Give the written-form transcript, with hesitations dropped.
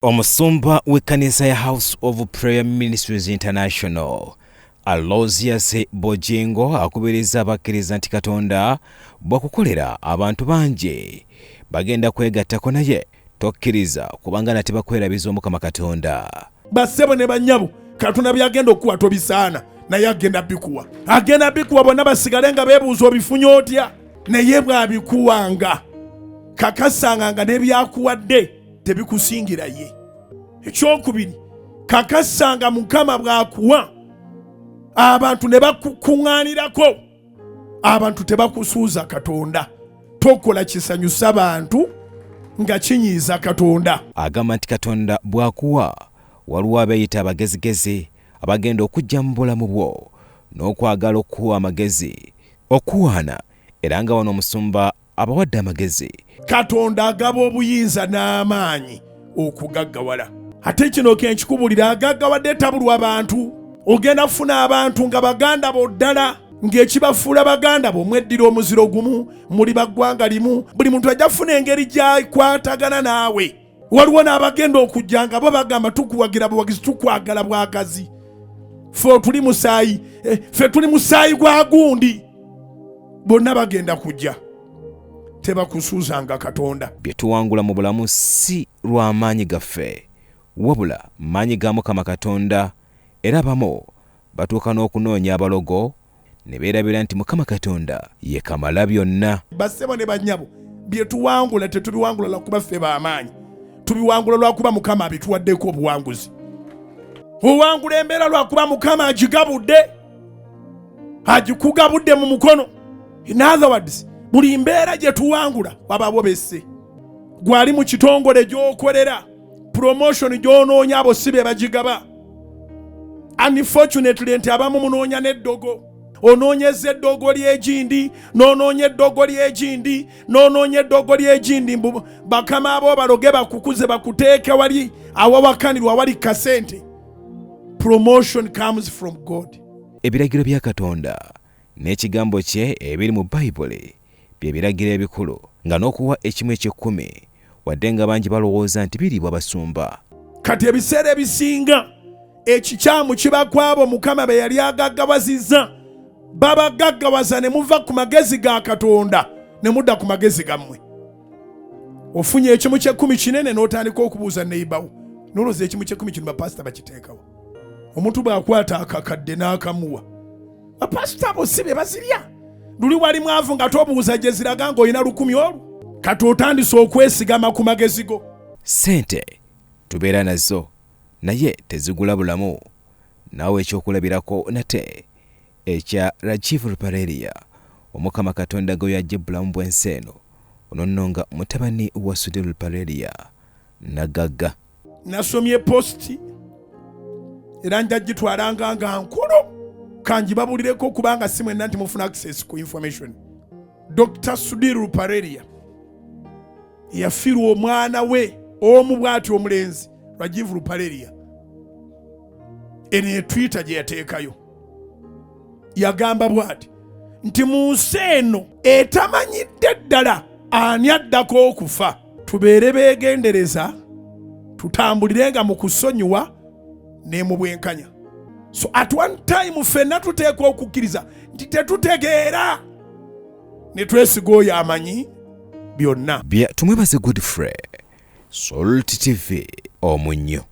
Omusumba w'ekkanisa ya House of Prayer Ministries International Aloysius Bogingo akubiriza abakkiriza nti Katonda bw'akukolera abantu bangi bagenda kwegattako naye tokkiriza kubanga nate bakwelabiza Omukama Katonda. Bassebo ne bannyabo Katonda byagenda okuwa tobisaana naye agenda bikuwa. Agenda bikuwa bonna basigale nga beebuuza obifunye otya naye bw'abikuwanga kakasanga nga n'ebyakuwadde tebikusingira ye. Ekyokubiri kakasanga Mukama bw'akuwa abantu ne bakukuŋŋaanirako abantu tebakusuuza Katonda. Tokola kisanyusa abantu nga kinyiiza Katonda. Agamba nti Katonda bw'akuwa waliwo abeeyita abagezigezi abagenda okujja mu bulamu bwo n'okwagala okuwa amagezi okuwaana era nga wano omusumba abawadde amagezi. Katonda agaba obuyinza n'amaanyi okugaggawala. Ate kino kenkikubulira agaggawadde tabulwa abantu. Ogenda kufuna abantu nga baganda bo ddala ng'ekibafuula baganda bo mweddira omuziro gumu muli baggwanga limu buli muntu ajja kufuna engeri gy'akwatagana naawe. Waliwo n'abagenda okujja nga bo bagamba tukuwagira buwagizi tukwagala bwagazi ffe tuli musaayi gwa gundi. Bonna bagenda kujja tebakusuuzanga Katonda. Bye tuwangula mu bulamu si lwa maanyi gaffe wabula maanyi ga Mukama Katonda, era abamu batuuka n'okunoonya abalogo ne beerabira nti Mukama Katonda ye kamala byonna. Bassebo ne bannyabo bye tuwangula tetubiwangula lwakuba ffe b'amaanyi, tubiwangula lwakuba Mukama abituwaddeko obuwanguzi. Owangula embeera lwakuba Mukama agigabudde, agikugabudde mu mukono. In other words, buli mbeera gye tuwangula wababo besse. Gwali mu kitongole gy'okolera, promotion gy'onoonya abo si be bagigaba. Unfortunately nti abamu munoonya n'eddogo. Onoonyeza eddogo ly'egindi, n'onoonya eddogo ly'egindi, n'onoonya eddogo ly'egindi, bakama abo baloge bakukuze bakuteeke wali awawakanirwa wali kasente. Promotion comes from God. Ebiragiro bya Katonda n'ekigambo kye ebiri mu Bayibuli bye biragiro ebikulu nga n'okuwa ekimu eky'ekkumi wadde nga bangi balowooza nti biriibwa basumba. Kati ebiseera ebisinga ekikyamu kiba kwabo Mukama be yali agaggawazizza. Babagaggawaza ne muva ku magezi ga Katonda ne mudda ku magezi gammwe. Ofunye ekimu ky'ekkumi kinene n'otandika okubuuza neighbor noloza ekimu ky'ekkumi kino bapasita bakiteekawo. Omuntu bw'akwata akakadde n'akamuwa bapasita abo si be bazirya. Luli wali mwavu nga tobuuza gye ziraga ng'olina 10 olwo kati otandise okwesigama ku magezi go. Sente tubeera nazo naye tezigula bulamu. Naawe ekyokulabirako nate ekya Rajiv Ruparelia Omukama Katonda gwe yajja bulamu bw'ensi eno ono nno nga mutabani wa Sudhir Ruparelia nagagga. Nasomye posti era njagitwalanga nga nkulu kanjibabulireko kubanga si mwenna nti mufuna access ku information. Dr. Sudhir Ruparelia yafiirwa omwana we omu bw'ati omulenzi Rajiv Ruparelia. Eno etwitter gye yateekayo yagamba bw'ati nti mu nsi eno etamanyidde ddala ani addako okufa, tubeere beegendereza tutambulirenga mu kusonyiwa ne mu bwenkanya. So at one time ffenna tuteekwa okukkiriza nti tetutegeera ne twesiga oyo amanyi byonna. Tumwebaze Godfrey, Salt TV, Omunnyo.